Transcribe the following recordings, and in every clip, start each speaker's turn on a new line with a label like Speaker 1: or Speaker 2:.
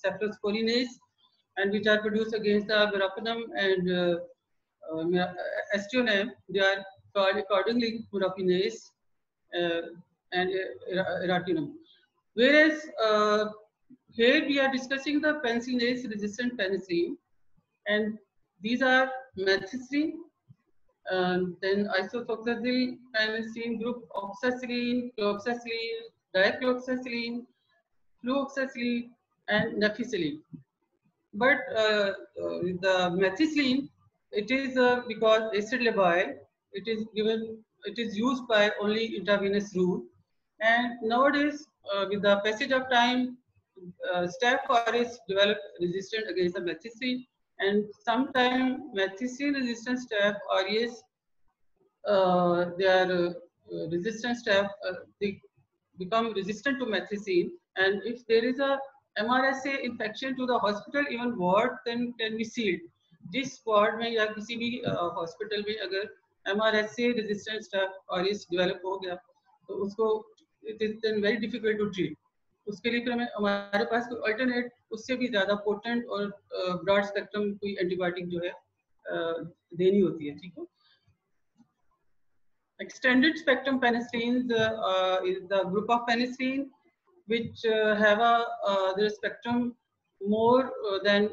Speaker 1: cephalosporinase, and which are produced against the verapamil and aztreonam. They are called accordingly verapamase and eratinum. Whereas here we are discussing the penicillinase resistant penicillin, and these are methicillin, then isofloxacin penicillin group, oxacillin, cloxacillin, dicloxacillin, fluoxacillin, and nafcillin. But with the methicillin, it is because acid labile, it is used by only intravenous route. And nowadays, with the passage of time, Staph aureus develop resistance against the methicillin, and sometimes methicillin resistant Staph aureus, they are resistant Staph, they become resistant to methicillin, and if there is a MRSA infection to the hospital, even ward then can be sealed. जिस ward में या किसी भी hospital में अगर MRSA resistant staph aureus develop हो गया तो उसको it is then very difficult to treat. उसके लिए फिर हमारे पास कोई अल्टरनेट उससे भी ज़्यादा पोटेंट और ब्रॉड स्पेक्ट्रम कोई एंटीबायोटिक जो है देनी होती है. ठीक है. Extended spectrum penicillins is the group of penicillin which have their spectrum more than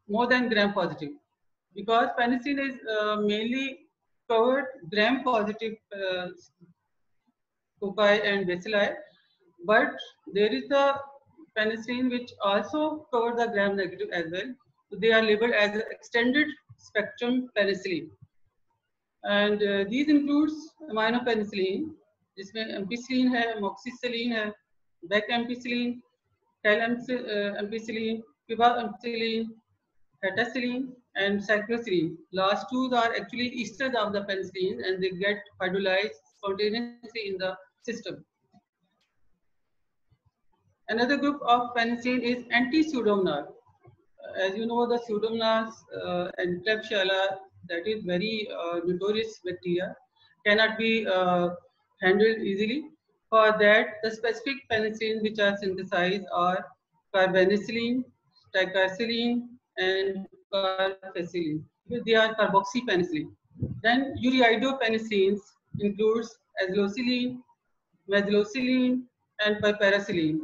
Speaker 1: more than gram positive, because penicillin is mainly covered gram positive foci and bacilli, but there is a penicillin which also cover the gram negative as well. So they are labeled as extended spectrum penicillin. And these includes aminopenicillin, जिसमें ampicillin है, amoxicillin है, becampicillin, ampicillin, pivampicillin, heticillin, and cycloserine. Last two are actually esters of the penicillin, and they get hydrolyzed spontaneously in the system. Another group of penicillin is anti-pseudomonas. As you know, the pseudomonas and Klebsiella, that is very notorious bacteria, cannot be handled easily. For that, the specific penicillin which are synthesized are carbanicillin, ticarcillin, and carfacillin. They are carboxypenicillin. Then uridopenicillins includes azlocillin, meslocillin, and piperacillin.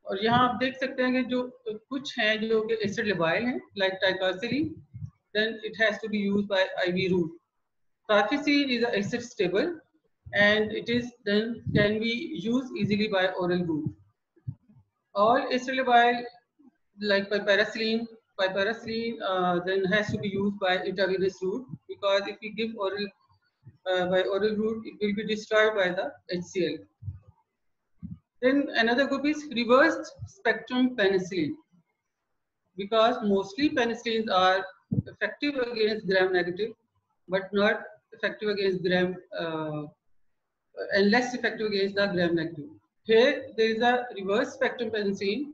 Speaker 1: और यहाँ आप देख सकते हैं कि जो कुछ हैं जो कि एसिड लेबाइल हैं, like टाइकार्सिलिन, then it has to be used by IV route. Carfacillin is acid stable, and it is then can be used easily by oral route. All acid labile like piperacillin then has to be used by intravenous route, because if we give oral by oral route, it will be destroyed by the HCl. Then another group is reversed spectrum penicillin, because mostly penicillins are effective against gram negative, but not effective against gram and less effective against the gram negative. Here there is a reverse spectrum penicillin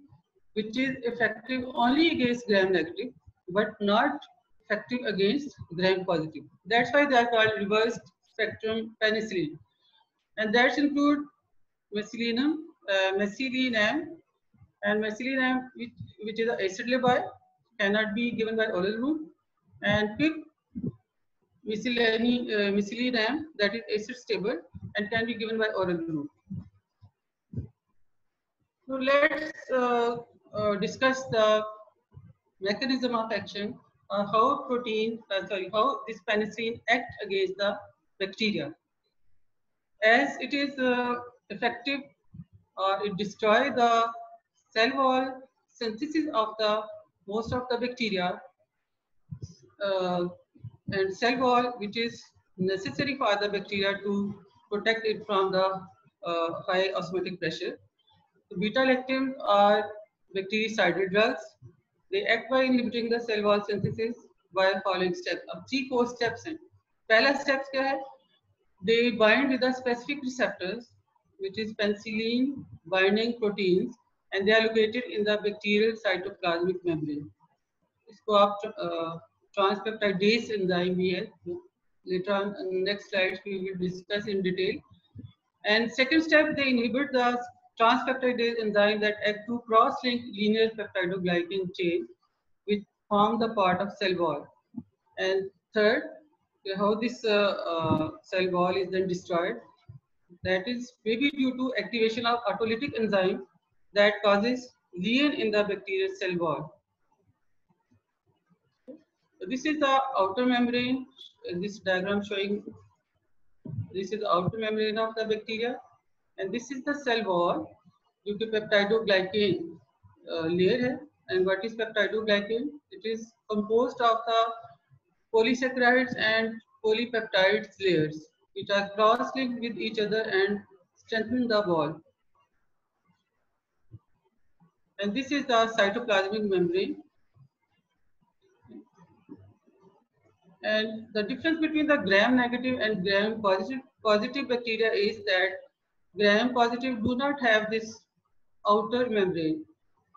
Speaker 1: which is effective only against gram negative, but not effective against gram positive. That's why they are called reversed spectrum penicillin, and that include mesillinum, mesillinam, and mesillinam, which is an acid labile, cannot be given by oral route, and mesillinam, that is acid stable and can be given by oral route. So let's discuss the mechanism of action, how how this penicillin act against the bacteria. As it is effective, it destroys the cell wall synthesis of the most of the bacteria, and cell wall which is necessary for the bacteria to protect it from the high osmotic pressure. So beta-lactams are bactericidal drugs. They act by inhibiting the cell wall synthesis by following steps. अब 3-4 steps हैं. पहला steps क्या है? They bind with the specific receptors, which is penicillin binding proteins, and they are located in the bacterial cytoplasmic membrane. इसको आप transpeptidase enzyme भी है. Later on, next slides we will discuss in detail. And second step, they inhibit the transpeptidase enzyme that act to cross-link linear peptidoglycan chain which form the part of cell wall. And third, how this cell wall is then destroyed. That is maybe due to activation of autolytic enzyme that causes lesion in the bacterial cell wall. So this is the outer membrane. This diagram showing this is the outer membrane of the bacteria, and this is the cell wall due to peptidoglycan layer hai. And what is peptidoglycan? It is composed of the polysaccharides and polypeptides layers, which are cross-linked with each other and strengthen the wall. And this is the cytoplasmic membrane. And the difference between the gram-negative and gram-positive bacteria is that gram-positive do not have this outer membrane.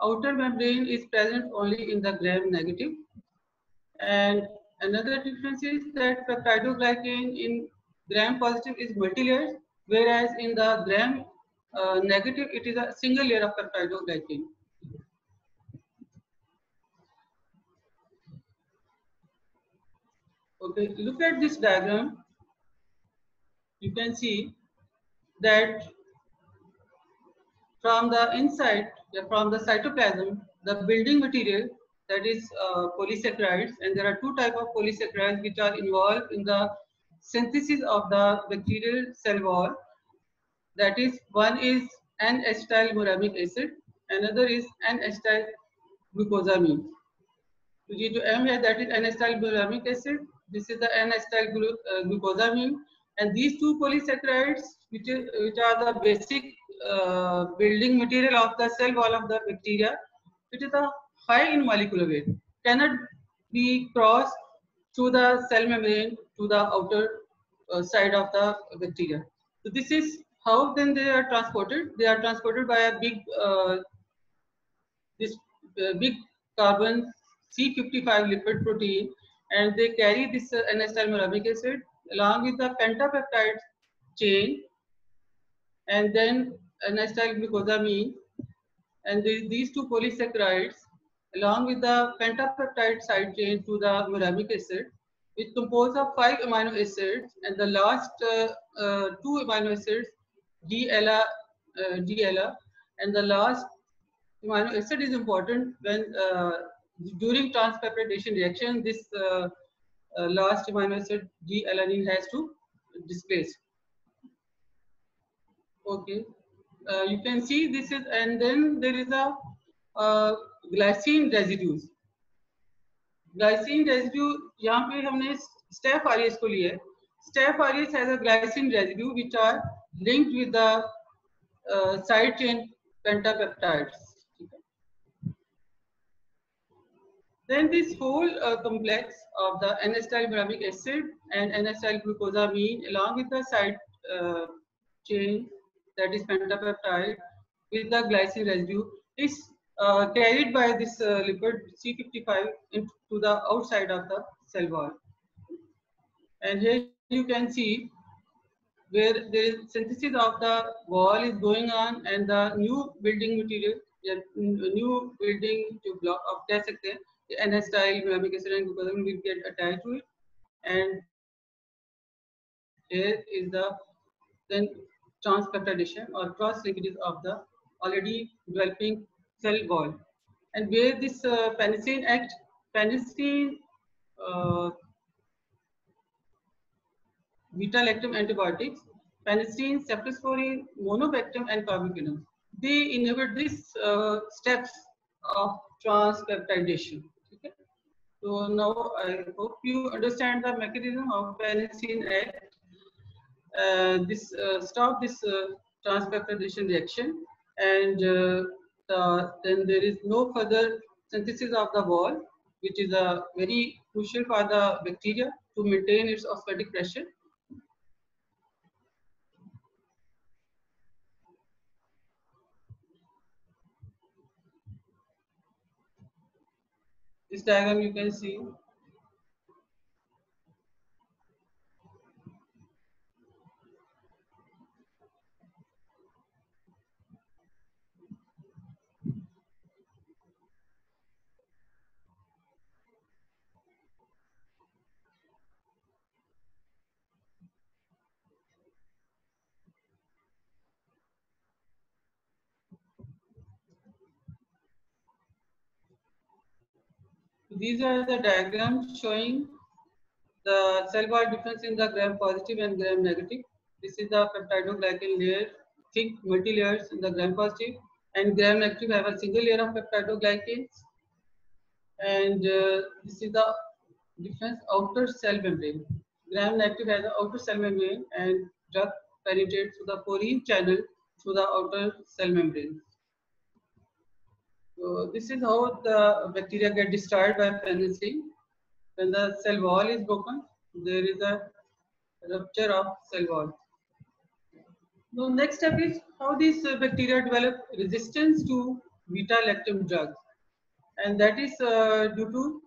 Speaker 1: Outer membrane is present only in the gram-negative. And another difference is that peptidoglycan in gram-positive is multi-layered, whereas in the gram-negative it is a single layer of peptidoglycan. Okay, look at this diagram. You can see that from the inside, from the cytoplasm, the building material, that is polysaccharides, and there are two types of polysaccharides which are involved in the synthesis of the bacterial cell wall. That is, one is N-acetyl-muramic acid, another is N-acetyl glucosamine. So G to M here, that is N-acetyl-muramic acid. This is the N-acetyl glucosamine, and these two polysaccharides, which are the basic building material of the cell wall of the bacteria, which is a high in molecular weight, cannot be crossed through the cell membrane to the outer side of the bacteria. So this is how then they are transported. They are transported by a big this big carbon C55 lipid protein, and they carry this N-acetyl-muramic acid along with the pentapeptide chain, and then N-acetyl-glucosamine, and these two polysaccharides along with the pentapeptide side chain to the muramic acid, which compose of 5 amino acids, and the last two amino acids GLA, and the last amino acid is important when during transpeptidation reaction, this last amino acid G-alanine has to displace. Okay, you can see this is, and then there is a glycine residues. Glycine residue, यहाँ पे हमने Staph aureus को लिया है. Staph aureus has a glycine residue which are linked with the side chain pentapeptides. Then this whole complex of the N-acetyl-muramic acid and N-acetyl-glucosamine along with the side chain, that is pentapeptide, with the glycine residue is carried by this lipid C55 into the outside of the cell wall. And here you can see where there is synthesis of the wall is going on, and the new building material, new building to block of कह सकते हैं, N-acetyl-muramic acid and glucosamine will get attached to it, and here is the then transpeptidation or cross linkage of the already developing cell wall. And where this penicillin act, penicillin beta-lactam antibiotics, penicillin, cephalosporin, monobactam, and carbapenem, they inhibit these steps of transpeptidation. Okay? So now I hope you understand the mechanism of penicillin act. Stop this transpeptidation reaction, and then there is no further synthesis of the wall, which is very crucial for the bacteria to maintain its osmotic pressure. This diagram you can see. These are the diagrams showing the cell wall difference in the gram positive and gram negative. This is the peptidoglycan layer, thick multi-layers in the gram positive, and gram negative have a single layer of peptidoglycans. And this is the difference outer cell membrane. Gram negative has the outer cell membrane, and drug penetrates through the porine channel through the outer cell membrane. So this is how the bacteria get destroyed by penicillin. When the cell wall is broken, there is a rupture of cell wall. Now, next step is how these bacteria develop resistance to beta-lactam drugs, and that is due to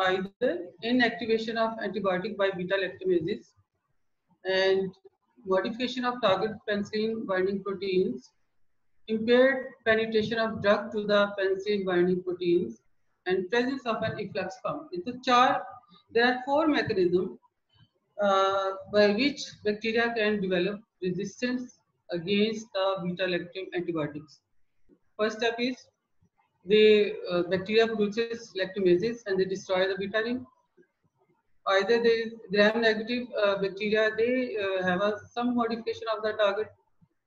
Speaker 1: either inactivation of antibiotic by beta-lactamases and modification of target penicillin binding proteins, impaired penetration of drug to the penicillin binding proteins, and presence of an efflux pump. In the chart, there are four mechanisms by which bacteria can develop resistance against the beta-lactam antibiotics. First step is the bacteria produces lactamases and they destroy the beta ring. Either there is gram-negative bacteria, they have some modification of the target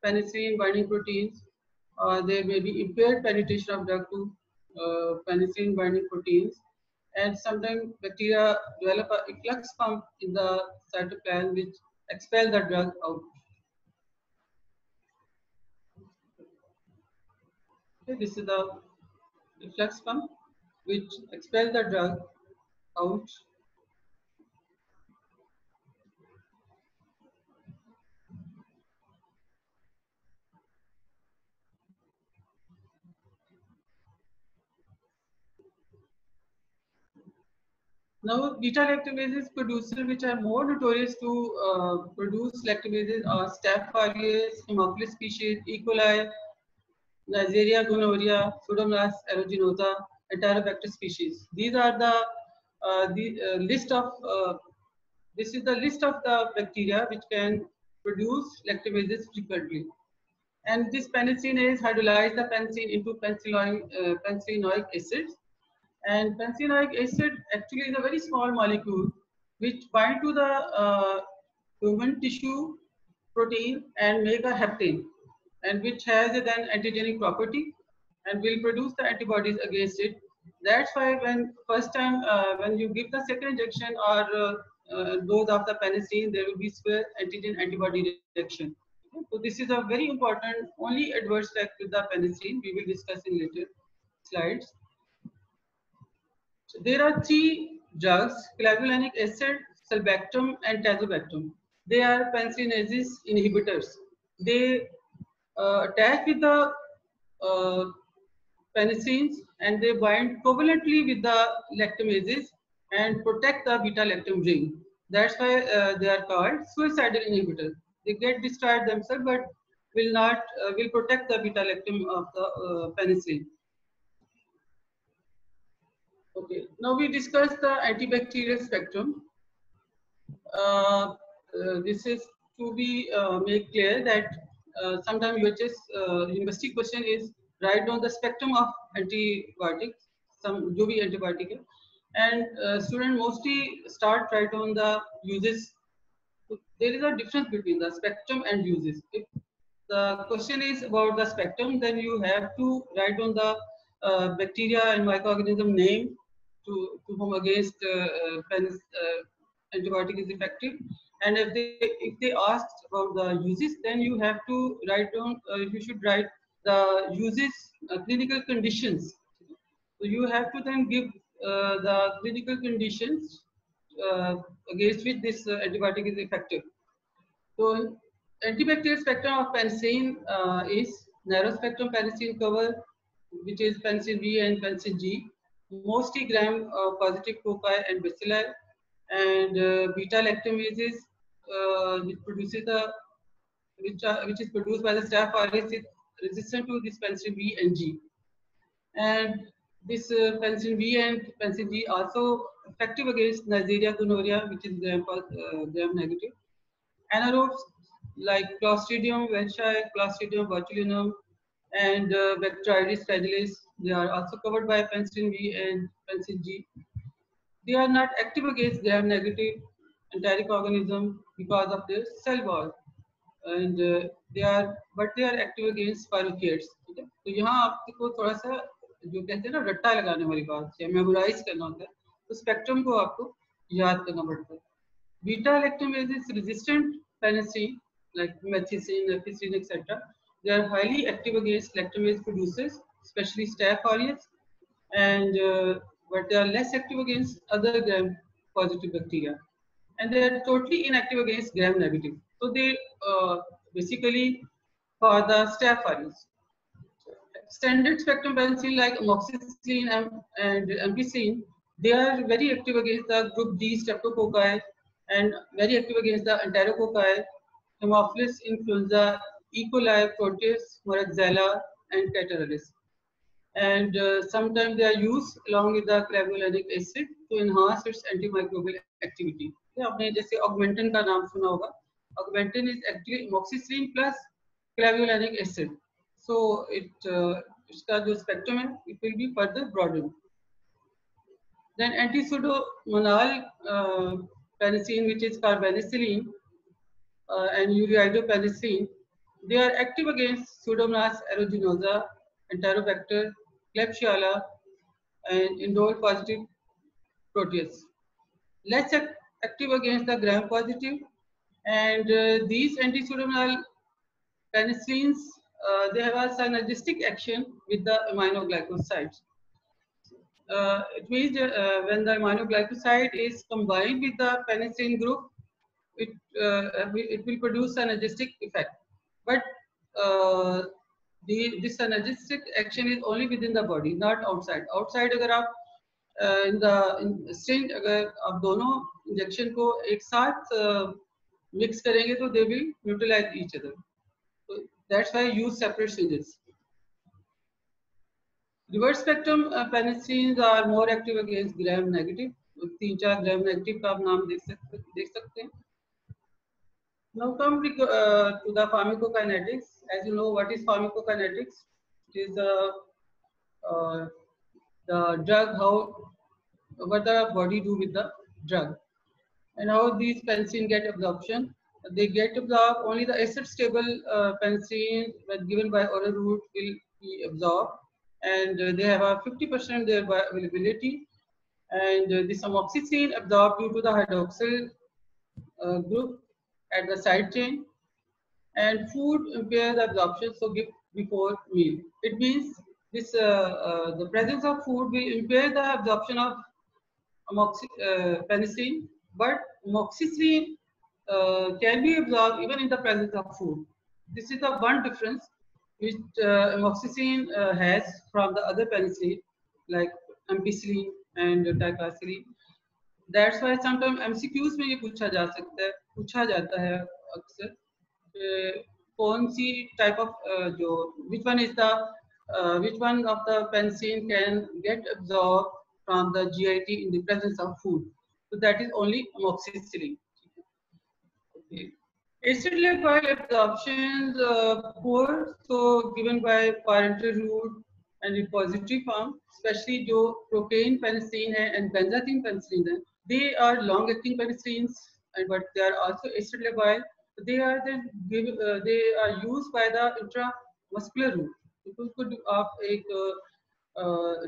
Speaker 1: penicillin binding proteins, or there may be impaired penetration of drug to penicillin binding proteins, and sometimes bacteria develop a efflux pump in the cytoplasm which expel the drug out. Okay, this is the efflux pump which expel the drug out. Now, beta-lactamases producer which are more notorious to produce lactamases are Staph aureus, Haemophilus species, E. coli, Neisseria gonorrhea, Pseudomonas aeruginosa, and Enterobacter species. These are the list of this is the list of the bacteria which can produce lactamases frequently. And this penicillin is hydrolyze the penicillin into penicillinoic acid. And penicillinoic acid actually is a very small molecule which bind to the human tissue protein and make a heptane, and which has a then antigenic property and will produce the antibodies against it. That's why when first time when you give the second injection or dose of the penicillin, there will be severe antigen antibody reaction. So this is a very important only adverse effect with the penicillin. We will discuss in later slides. So there are three drugs: clavulanic acid, sulbactam, and tazobactam. They are penicillinase inhibitors. They attach with the uh, penicillins and they bind covalently with the lactamases and protect the beta-lactam ring. That's why they are called suicidal inhibitors. They get destroyed themselves, but will not will protect the beta-lactam of the penicillin. Okay, now we discuss the antibacterial spectrum. This is to be made clear that sometimes UHS university question is write down the spectrum of antibiotics, some जो भी antibiotic है, and student mostly start write down the uses. So there is a difference between the spectrum and uses. If the question is about the spectrum, then you have to write down the bacteria and microorganism name to whom against antibiotic is effective. And if they ask about the uses, then you have to write down. You should write the uses clinical conditions. So you have to then give the clinical conditions uh, against which this antibiotic is effective. So antibacterial spectrum of penicillin is narrow spectrum penicillin cover, which is penicillin B and penicillin G, mostly gram positive cocci and bacilli, and beta lactamases, which produces the which is produced by the Staph aureus is resistant to this penicillin B and G. And this penicillin B and penicillin G also effective against Neisseria gonorrhea, which is gram negative. Anaerobes like Clostridium velshae, Clostridium botulinum, and Bacteroides fragilis. They are also covered by penicillin V and penicillin G. They are not active against gram-negative enteric organism because of their cell wall, and they are active against spirochetes. ठीक है, तो यहाँ आपको थोड़ा सा जो कहते हैं ना रट्टा लगाने वाली बात या मेमोराइज करना होता है, तो स्पेक्ट्रम को आपको याद करना पड़ता है. Beta lactamase is resistant penicillin like methicillin, ampicillin, etc. They are highly active against lactamase producers, especially Staph aureus, and but they are less active against other gram-positive bacteria, and they are totally inactive against gram-negative. So they basically for the Staph aureus. Standard spectrum penicillin like amoxicillin and ampicillin, they are very active against the group D streptococci and very active against the enterococci, Haemophilus influenza, E. coli, Proteus, Moraxella, and Catarrhalis. And sometimes they are used along with the clavulanic acid to enhance its antimicrobial activity. आपने जैसे augmentin का नाम सुना होगा. Augmentin is actually amoxicillin plus clavulanic acid. So इसका जो spectrum है, it will be further broadened. Then anti-pseudomonal penicillin, which is carbanicillin, and uridopenicillin, they are active against Pseudomonas aeruginosa, Enterobacter, Klebsiella, and indole positive Proteus. Less active against the gram-positive, and these anti-pseudomonal penicillins, they have a synergistic action with the aminoglycosides. It means when the aminoglycoside is combined with the penicillin group, it will produce synergistic effect. But this synergistic action is only within the body, not outside. Outside, अगर आप in syringe अगर आप दोनों injection को एक साथ mix करेंगे तो they will neutralize each other. So that's why use separate syringes. Reverse spectrum penicillins are more active against gram negative. 3-4 gram negative का आप नाम देख सकते हैं. Now come to the pharmacokinetics. As you know, what is pharmacokinetics? It is the drug, what the body do with the drug, and how these penicillin get absorption. They get absorbed only the acid stable penicillin when given by oral route will be absorbed, and they have a 50% their bioavailability. And this amoxicillin absorbed due to the hydroxyl group at the side chain, and food impairs absorption, so give before meal. It means this the presence of food will impair the absorption of penicillin, but amoxicillin can be absorbed even in the presence of food. This is the one difference which amoxicillin has from the other penicillin like ampicillin and diclofenac. That's why sometimes MCQs में ये पूछा जाता है अक्सर कौन सी type of which one of the penicillin can get absorbed from the GIT in the presence of food. So that is only amoxicillin. Okay. Acid-like bile absorptions poor, so given by parental route and repository form, especially जो procaine penicillin है and benzathine penicillin है, they are long-acting penicillins, and but they are also acid-like bile. They are they are used by the intramuscular route. तो उसको आप एक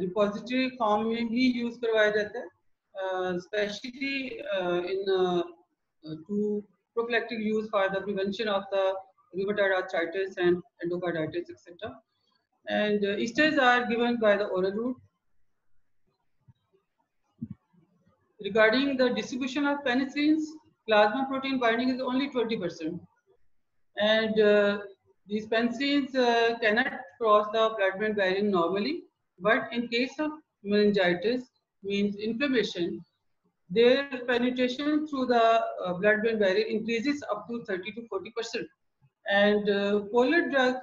Speaker 1: repository form में भी use करवाया जाता है, especially to prophylactic use for the prevention of the rheumatoid arthritis and endocarditis, etc. And esters are given by the oral route. Regarding the distribution of penicillins, plasma protein binding is only 20%. And these penicillins cannot cross the blood-brain barrier normally, but in case of meningitis, means inflammation, their penetration through the blood-brain barrier increases up to 30 to 40%. And polar drugs,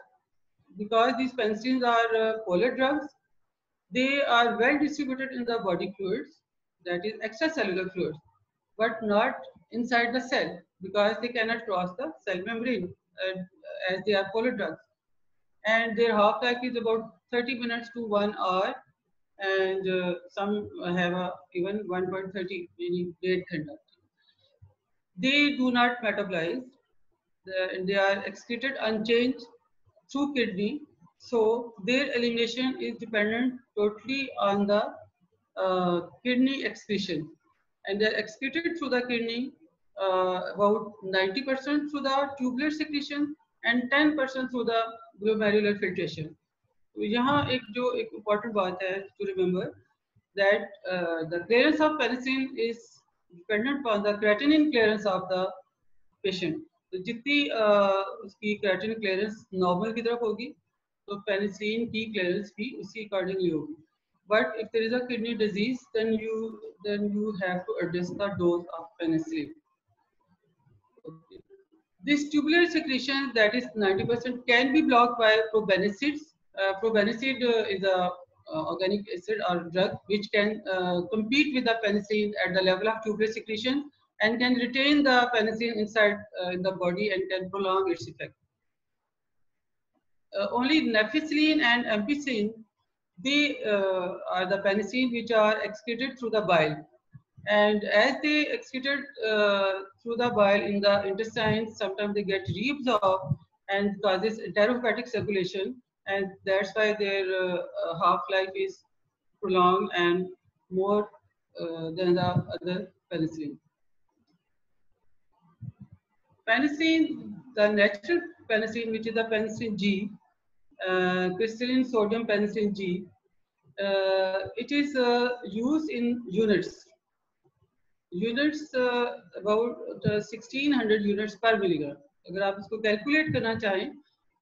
Speaker 1: because these penicillins are polar drugs, they are well distributed in the body fluids, that is extracellular fluids, but not inside the cell because they cannot cross the cell membrane as they are polar drugs. and their half-life is about 30 minutes to 1 hour, and some have even 1.30, meaning 8 ghanta. They do not metabolize, and they are excreted unchanged through kidney. So their elimination is dependent totally on the kidney excretion, and they're excreted through the kidney about 90% through the tubular secretion and 10% through the glomerular filtration. तो यहाँ एक important बात है to remember that the clearance of penicillin is dependent upon the creatinine clearance of the patient. तो जितनी उसकी creatinine clearance normal की तरफ होगी, तो penicillin की clearance भी उसी accordingly होगी. But if there is a kidney disease, then you have to adjust the dose of penicillin. Okay. This tubular secretion, that is 90%, can be blocked by probenecids. Probenecid is a organic acid or drug which can compete with the penicillin at the level of tubular secretion and can retain the penicillin inside in the body and can prolong its effect. Only neficillin and ampicillin, they are the penicillin which are excreted through the bile. And as they excreted through the bile in the intestines, sometimes they get reabsorbed and causes enterohepatic circulation, and that's why their half-life is prolonged and more than the other penicillin. Penicillin, the natural penicillin, which is the penicillin G, crystalline sodium penicillin G, it is used in units. Units about 1600 units per milligram. अगर आप इसको calculate करना चाहें,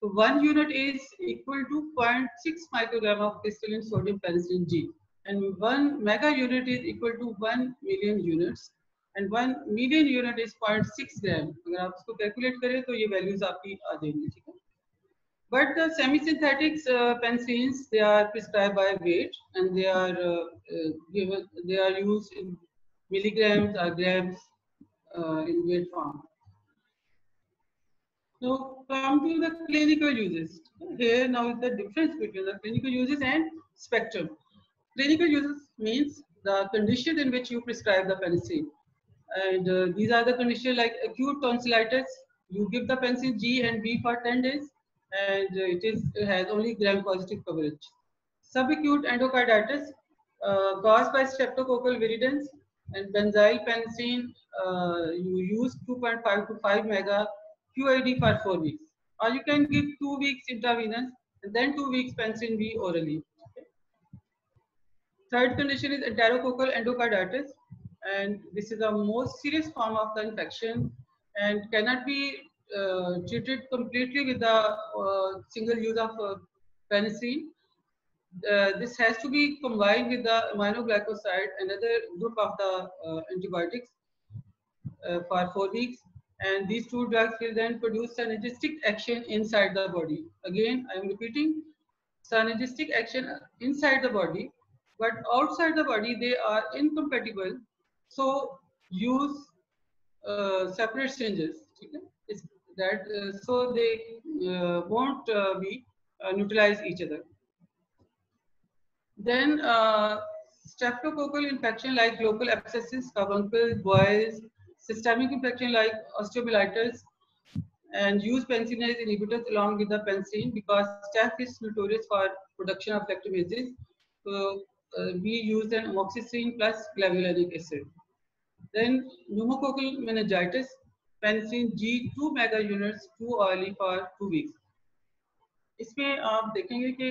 Speaker 1: तो 1 unit is equal to 0.6 microgram of crystalline sodium penicillin G, and 1 mega unit is equal to 1 million units, and 1 million unit is 0.6 gram. अगर आप इसको calculate करें, तो ये values आपकी आ जाएंगी, ठीक है? But the semi-synthetic penicillins, they are prescribed by weight, and they are used in milligrams or grams in weight form. So come to the clinical uses. Here now is the difference between the clinical uses and spectrum. Clinical uses means the condition in which you prescribe the penicillin, and these are the conditions like acute tonsillitis. You give the penicillin G and B for 10 days, and it has only gram-positive coverage. Subacute endocarditis caused by streptococcal viridans, and benzyl penicillin, you use 2.5 to 5 mega QID for 4 weeks, or you can give 2 weeks intravenous and then 2 weeks penicillin B orally. Third condition is enterococcal endocarditis, and this is the most serious form of the infection and cannot be treated completely with the single use of penicillin. This has to be combined with the aminoglycoside, another group of the antibiotics, for 4 weeks, and these two drugs will then produce synergistic action inside the body. Again, I am repeating, synergistic action inside the body, but outside the body they are incompatible. So use separate syringes. So they won't be neutralize each other. Then streptococcal infection like local abscesses, carbuncles, boils, systemic infection like osteomyelitis, and use penicillin inhibitors along with the penicillin because staph is notorious for production of lactomases. So we use an amoxicillin plus clavulanic acid. Then pneumococcal meningitis, penicillin G 2 mega units, 2 orally for 2 weeks. इसमें आप देखेंगे कि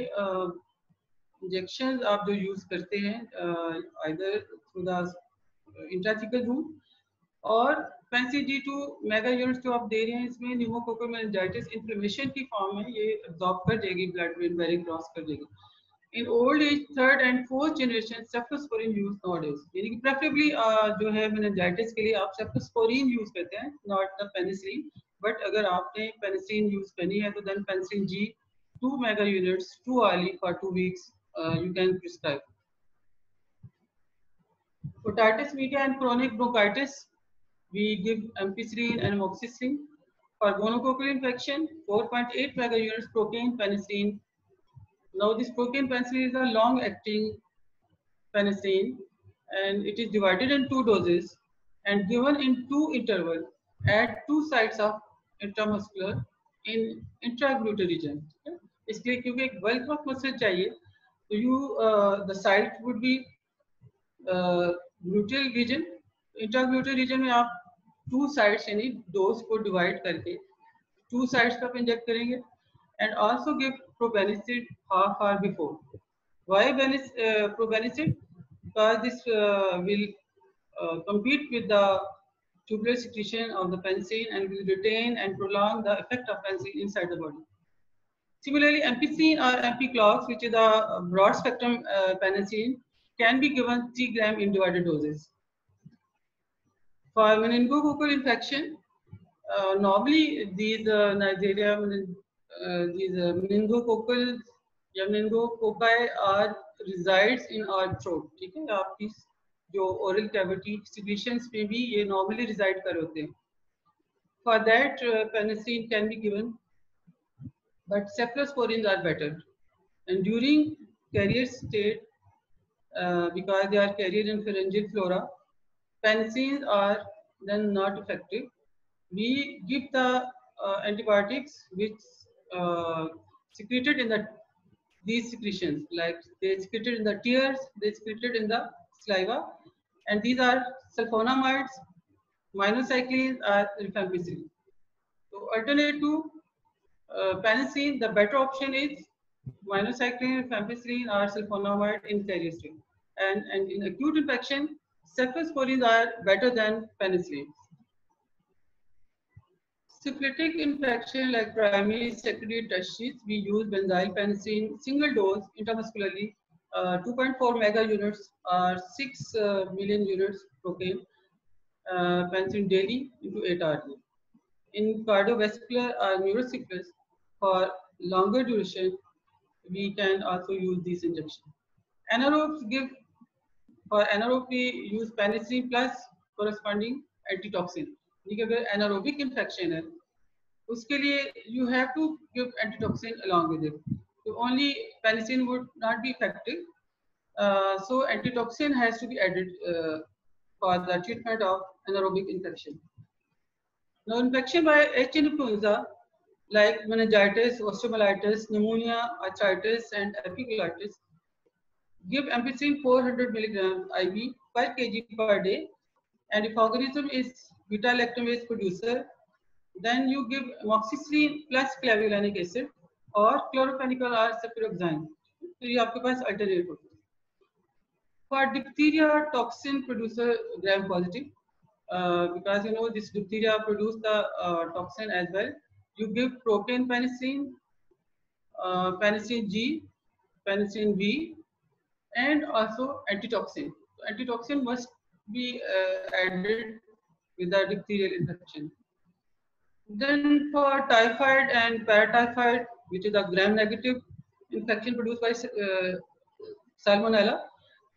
Speaker 1: injection आप जो use करते हैं either through the intrathecal route और penicillin G2 mega units जो आप दे रहे हैं, इसमें न्यूमोकोकल मेनिंजाइटिस इन्फ्लेमेशन की फॉर्म में ये एब्जॉर्ब कर जाएगी, ब्लड ब्रेन बैरियर क्रॉस कर देगी. In old age third and fourth generation cephalosporin use nowadays, यानी कि प्रेफरेबली जो है मेनिंजाइटिस के लिए आप सेफ्टोस्पोरिन यूज करते हैं, नॉट द पेनिसिलिन. बट अगर आपने पेनिसिलिन यूज करनी है तो then penicillin G 2 mega units 2 orally for 2 weeks you can prescribe. Otitis media and chronic bronchitis, we give ampicillin and amoxicillin. For gonococcal infection, 4.8 megaunits procaine penicillin. Now this procaine penicillin is a long-acting penicillin, and it is divided in 2 doses and given in 2 intervals at 2 sites of intramuscular in intragluteal region. इसलिए क्योंकि एक bulk of muscle चाहिए, तो the site would be gluteal region. Intragluteal region में आप 2 sites यानी dose को divide करके 2 sites पे आप inject करेंगे, and also give probenecid half hour before. Why probenecid? Because this will compete with the tubular secretion of the penicillin and will retain and prolong the effect of penicillin inside the body. Similarly, ampicillin or ampiclox, which is a broad spectrum penicillin, can be given 3 gram in divided doses. For meningococcal infection, normally these Neisseria, these meningococcal या meningococci are resides in our throat. ठीक है, आपकी जो oral cavity secretions में भी ये normally reside कर होते हैं. For that, penicillin can be given, but cephalosporins are better. And during carrier state, because they are carrier in pharyngeal flora, penicillins are then not effective. We give the antibiotics which secreted in these secretions, like they secreted in the tears, they secreted in the saliva, and these are sulfonamides, minocyclines, or rifampicillin. So alternate to penicillin, the better option is minocycline, rifampicillin, or sulfonamide in carrier state. And in acute infection, cephalosporins are better than penicillin. Syphilitic infection like primary, secondary, tertiary, we use benzyl penicillin single dose intramuscularly, 2.4 mega units or 6 million units procaine penicillin daily into 8 hours. In cardiovascular or neurosyphilis, for longer duration, we can also use this injection. Anaerobes give, for anaerobe we use penicillin plus corresponding antitoxin. अगर anaerobic infection है, उसके लिए you have to give antitoxin along with it. So only penicillin would not be effective. So antitoxin has to be added for the treatment of anaerobic infection. Now infection by H. influenza like meningitis, osteomyelitis, pneumonia, arthritis, and epiglottis, give ampicillin 400 mg IV per kg per day, and if organism is beta-lactamase producer, then you give amoxicillin plus clavulanic acid or chloramphenicol or cefuroxime. So ये आपके पास alternate होते हैं. For diphtheria toxin producer gram positive, because you know this diphtheria produce the toxin as well. You give procaine penicillin, penicillin G, penicillin B, and also antitoxin. So antitoxin must be added with the diphtherial infection. Then for typhoid and paratyphoid, which is a gram-negative infection produced by salmonella,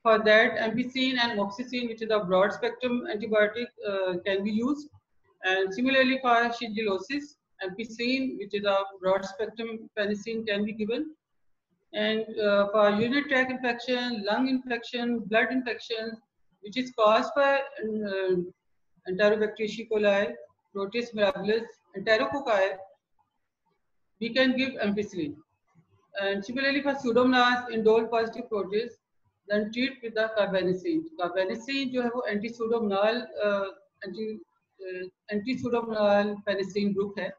Speaker 1: for that ampicillin and moxicillin, which is a broad-spectrum antibiotic, can be used. And similarly for shigellosis, ampicillin, which is a broad-spectrum penicillin, can be given. And for urinary tract infection, lung infection, blood infection, which is caused by Enterobacteriaceae E. coli, Proteus mirabilis, Enterococci, we can give ampicillin. And similarly for Pseudomonas, indole positive proteus, then treat with the carbamazepine. Carbamazepine जो है वो anti-pseudomonal penicillin group है.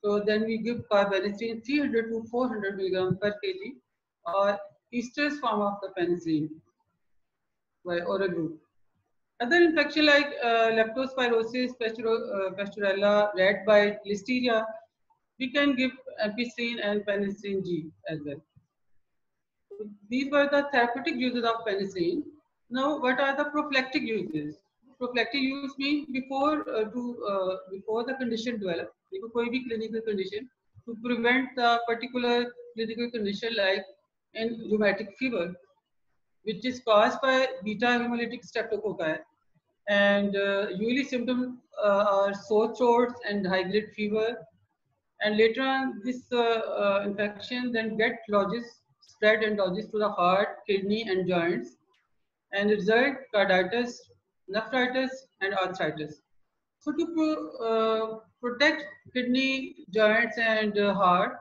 Speaker 1: So then we give carbamazepine 300 to 400 mg per kg or esterase form of the penicillin by oral route. Other infection like leptospirosis, Pasteurella, rat bite, listeria, we can give ampicillin and penicillin G as well. So these were the therapeutic uses of penicillin. Now, what are the prophylactic uses? Prophylactic use means before the condition develops, कोई भी clinical condition, to prevent the particular clinical condition like in rheumatic fever, which is caused by beta hemolytic streptococci. And usually symptoms are sore throats and high grade fever. And later on, this infection then get lodges, spread and lodges to the heart, kidney, and joints, and result carditis, nephritis, and arthritis. So to protect kidney, joints, and heart,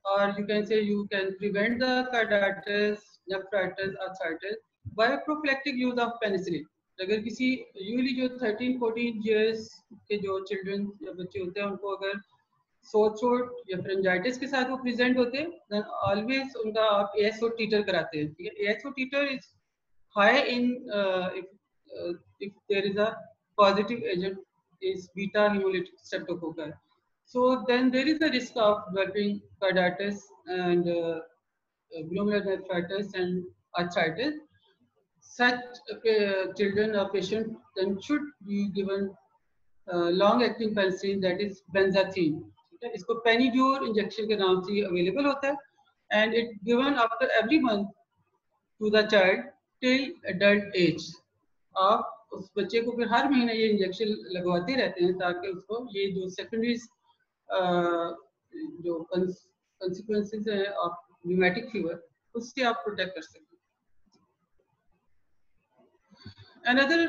Speaker 1: or you can say you can prevent the carditis, nephritis, arthritis by a prophylactic use of penicillin. अगर किसी usually जो 13-14 years के जो children या बच्चे होते हैं उनको अगर सोर थ्रोट या फ्रेंजाइटिस के साथ वो प्रेजेंट होते हैं देन ऑलवेज उनका आप एएसओ टीटर कराते हैं. ठीक है, ASO Teeter is high in if there is a positive agent is beta hemolytic streptococci. So then there is a risk of developing carditis and glomerulonephritis and arthritis. Such children or patients then should be given long-acting penicillin that is benzathine. इसको पेनिड्योर injection के नाम से available होता है and it given after every month to the child till adult age. आप उस बच्चे को फिर हर महीने ये इंजेक्शन लगवाते रहते हैं ताकि उसको ये जो सेकेंडरी जो कंसिक्वेंसेस हैं ऑफ न्यूमेटिक फीवर उससे आप प्रोटेक्ट कर सकें. Another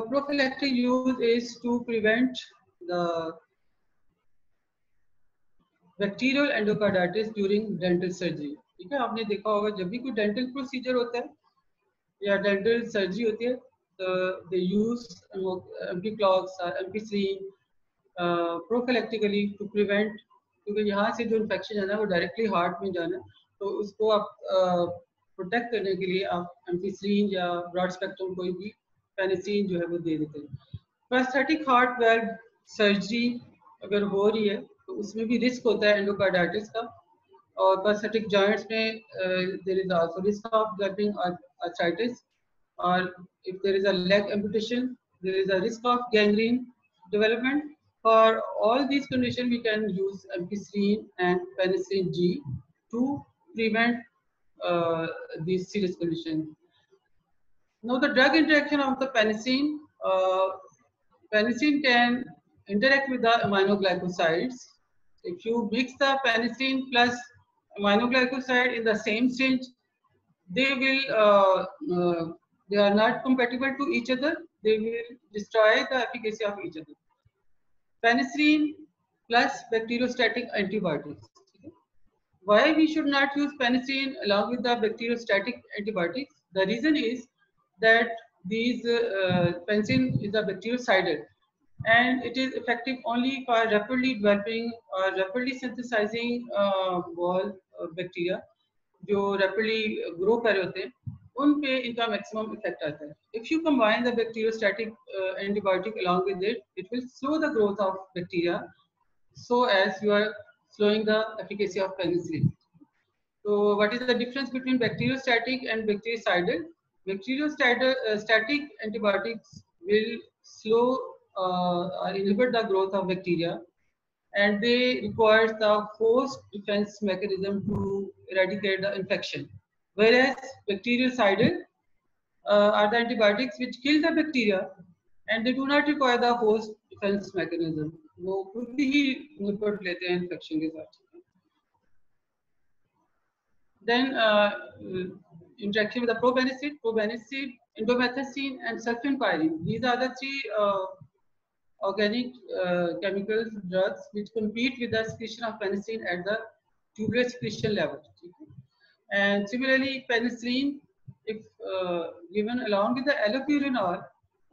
Speaker 1: prophylactic use is to prevent the bacterial endocarditis during dental surgery. ठीक है, आपने देखा होगा जब भी कोई डेंटल प्रोसीजर होता है या डेंटल सर्जरी होती है दे यूज एम्पीक्लॉक्स एम्पीसिलिन प्रोफिलैक्टिकली टू प्रिवेंट, क्योंकि यहाँ से जो इन्फेक्शन है ना वो डायरेक्टली हार्ट में जाना, तो उसको आप प्रोटेक्ट करने के लिए आप एम्पीसिलिन या ब्रॉड स्पेक्ट्रम कोई भी पेनिसिलिन जो है वो दे देते हैं. प्रोस्थेटिक हार्ट वेल्व सर्जरी अगर हो रही है तो उसमें भी रिस्क होता है एंडोकार्डाइटिस का, और prosthetic joints में there is also risk of developing arthritis, or if there is a leg amputation there is a risk of gangrene development. For all these conditions we can use ampicillin and penicillin G to prevent these serious conditions. Now the drug interaction of the penicillin, penicillin can interact with the aminoglycosides. If you mix the penicillin plus aminoglycoside in the same syringe, they will they are not compatible to each other. They will destroy the efficacy of each other. Penicillin plus bacteriostatic antibiotics. Why we should not use penicillin along with the bacteriostatic antibiotics? The reason is that these penicillin is a bactericidal and it is effective only for rapidly developing or rapidly synthesizing wall bacteria जो rapidly grow कर रहे होते हैं उन पे इनका maximum effect आता है. If you combine the bacteriostatic antibiotic along with it, it will slow the growth of bacteria so as you are slowing the efficacy of penicillin. So what is the difference between bacteriostatic and bactericidal? Bacteriostatic antibiotics will slow or inhibit the growth of bacteria, and they require the host defense mechanism to eradicate the infection. Whereas bactericidal are the antibiotics which kill the bacteria and they do not require the host defense mechanism. वो खुद ही निपट लेते हैं infection के साथ. Then interaction with the probenecid, indomethacin, and sulfenpyrene. These are the three organic chemicals drugs which compete with the secretion of penicillin at the tubular secretion level. And similarly, penicillin, if given along with the allopurinol,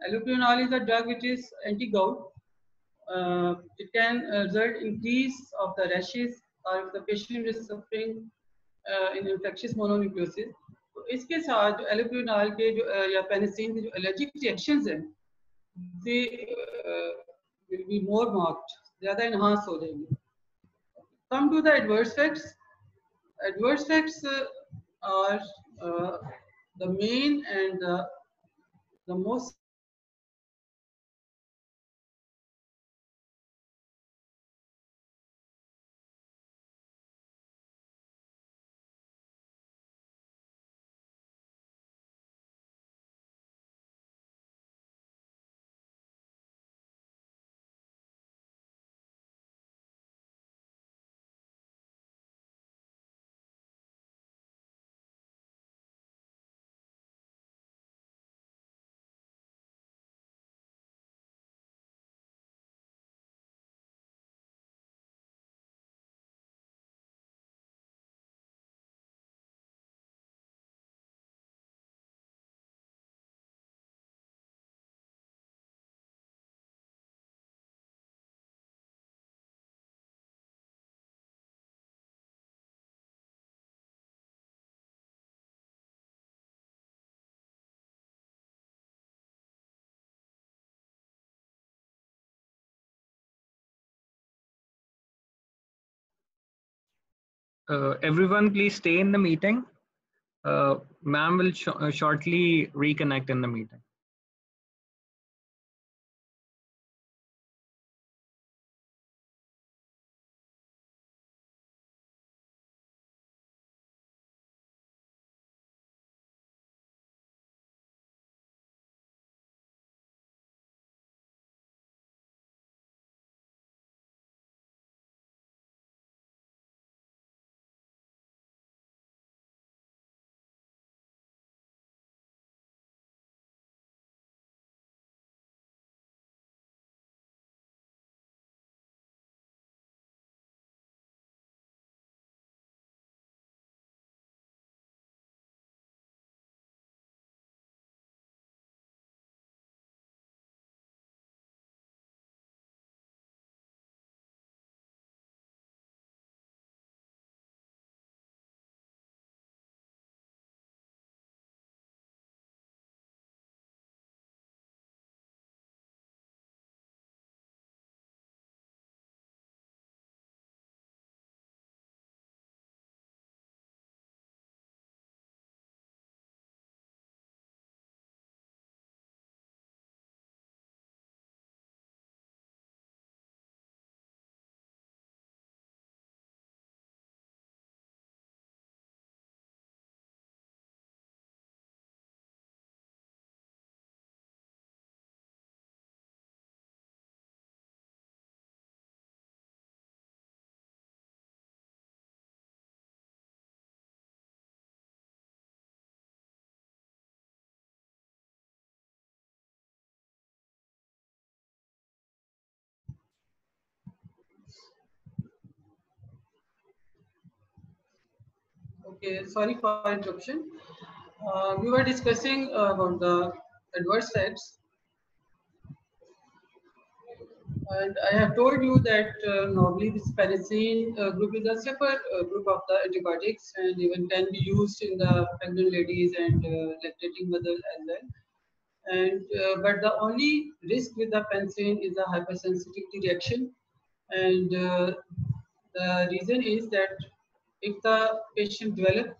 Speaker 1: allopurinol is a drug which is anti-gout. It can result in increase of the rashes, or if the patient is suffering in infectious mononucleosis. तो इसके साथ जो allopurinol के जो या penicillin के जो allergic reactions हैं, they will be more marked, ज़्यादा enhance हो जाएंगे. Come to the adverse effects. Adverse effects are the main and the most
Speaker 2: Everyone, please stay in the meeting. Ma'am will shortly reconnect in the meeting.
Speaker 1: Okay, sorry for interruption. We were discussing about the adverse effects, and I have told you that normally this penicillin group is a safer group of the antibiotics, and even can be used in the pregnant ladies and lactating mothers as well. And but the only risk with the penicillin is the hypersensitivity reaction, and the reason is that if the patient develop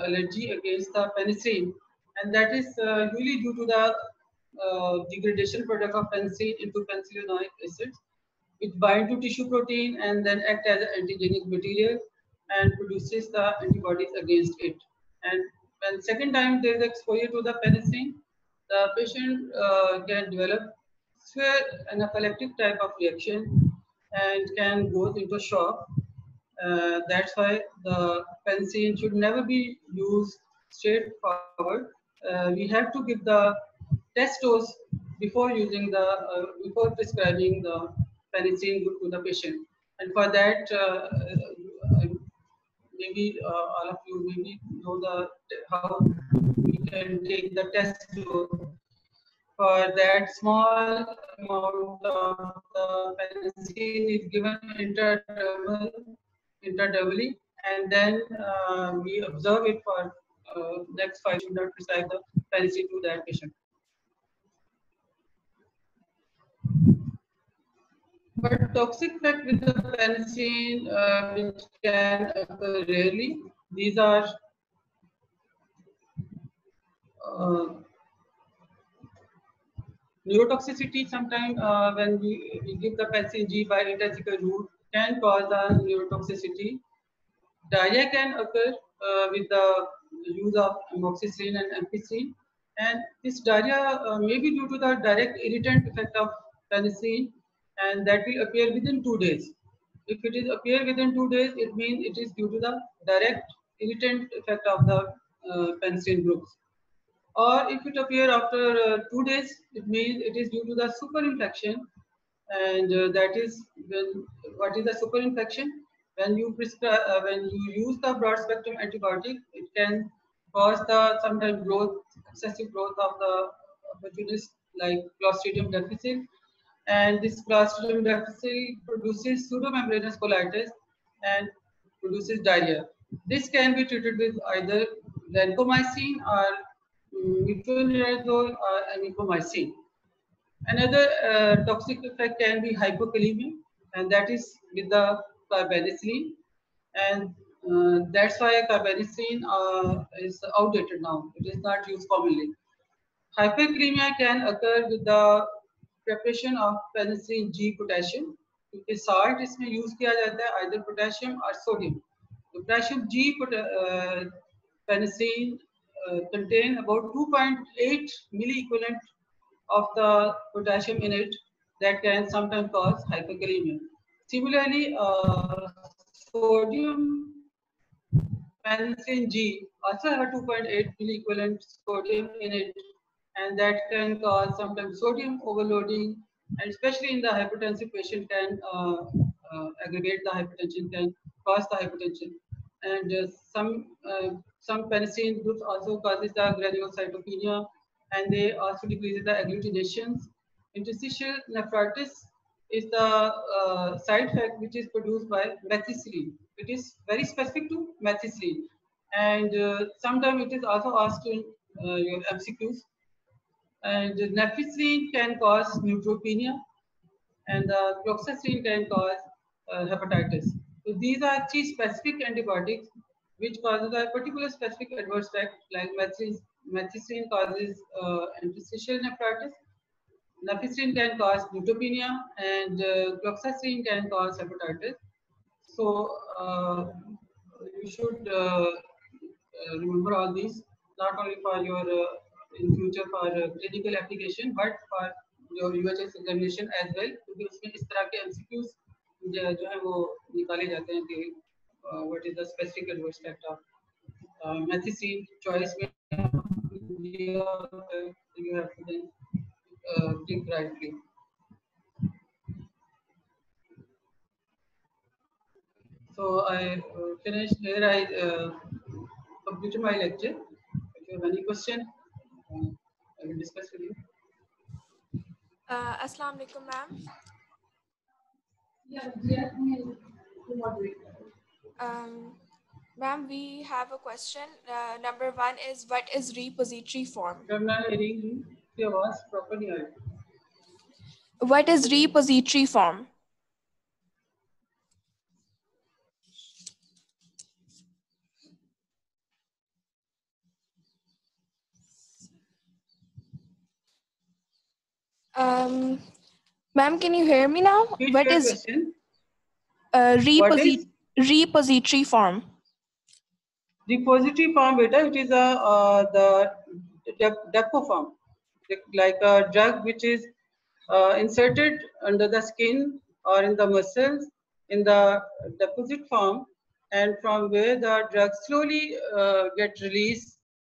Speaker 1: allergy against the penicillin, and that is usually due to the degradation product of penicillin into penicillinoic acid, it binds to tissue protein and then act as an antigenic material and produces the antibodies against it. And when second time there is exposure to the penicillin, the patient can develop severe anaphylactic type of reaction and can go into shock. That's why the penicillin should never be used straightforward. We have to give the test dose before using the before prescribing the penicillin to the patient. And for that, maybe all of you maybe know the how we can take the test dose. For that, small amount of the penicillin is given interdurally, and then we observe it for next 5 should not prescribe the penicillin to that patient. But toxic effect with the penicillin, which can occur rarely, these are uh, neurotoxicity. Sometimes when we give the penicillin G by intestinal route, can cause the neurotoxicity. Diarrhea can occur with the use of amoxicillin and ampicillin, and this diarrhea may be due to the direct irritant effect of penicillin, and that will appear within 2 days. If it is appear within 2 days, it means it is due to the direct irritant effect of the penicillin groups. Or if it appear after 2 days, it means it is due to the superinfection, and that is when what is the superinfection? When you prescribe, when you use the broad spectrum antibiotic, it can cause the sometimes growth, excessive growth of the opportunities like Clostridium difficile, and this Clostridium difficile produces pseudomembranous colitis and produces diarrhea. This can be treated with either vancomycin or metronidazole or amikomycin. Another toxic effect can be hypokalemia, and that is with the penicillin. And That's why carbamazepine is outdated now. It is not used commonly. Hyperkalemia can occur with the preparation of penicillin G potassium. क्योंकि salt इसमें use किया जाता है either potassium or sodium. The potassium G penicillin contain about 2.8 milliequivalent of the potassium in it that can sometimes cause hyperkalemia. Similarly, sodium penicillin G also have a 2.8 milliequivalent sodium in it, and that can cause sometimes sodium overloading, and especially in the hypertensive patient can aggregate the hypertension, can cause the hypertension. And some penicillin groups also causes the granulocytopenia, and they also decrease the agglutinations. Interstitial nephritis is the side effect which is produced by methicillin. It is very specific to methicillin, and sometimes it is also asked in your MCQs. And nephicillin can cause neutropenia, and cloxacillin can cause hepatitis. So these are three specific antibiotics which causes a particular specific adverse effect, like methicillin causes interstitial nephritis, nephicillin can cause neutropenia, and cloxacillin can cause hepatitis. So you should remember all these, not only for your in future for clinical application, but for your UHS examination as well, क्योंकि उसमें इस तरह के MCQs जो है वो निकाले जाते हैं कि what is the specific adverse effect of methicillin choice में you have to then click rightly. So I finished here. I completed my lecture. If you have any question, I will discuss with you.
Speaker 3: Assalamu alaikum, ma'am. Ma'am, we have a question. Number one is, what is repository form? What is repository form? Ma'am, can you hear me now? What is repository form?
Speaker 1: Repository form, beta, it is the depot form, like a drug which is inserted under the skin or in the muscles in the deposit form, and from where the drug slowly get released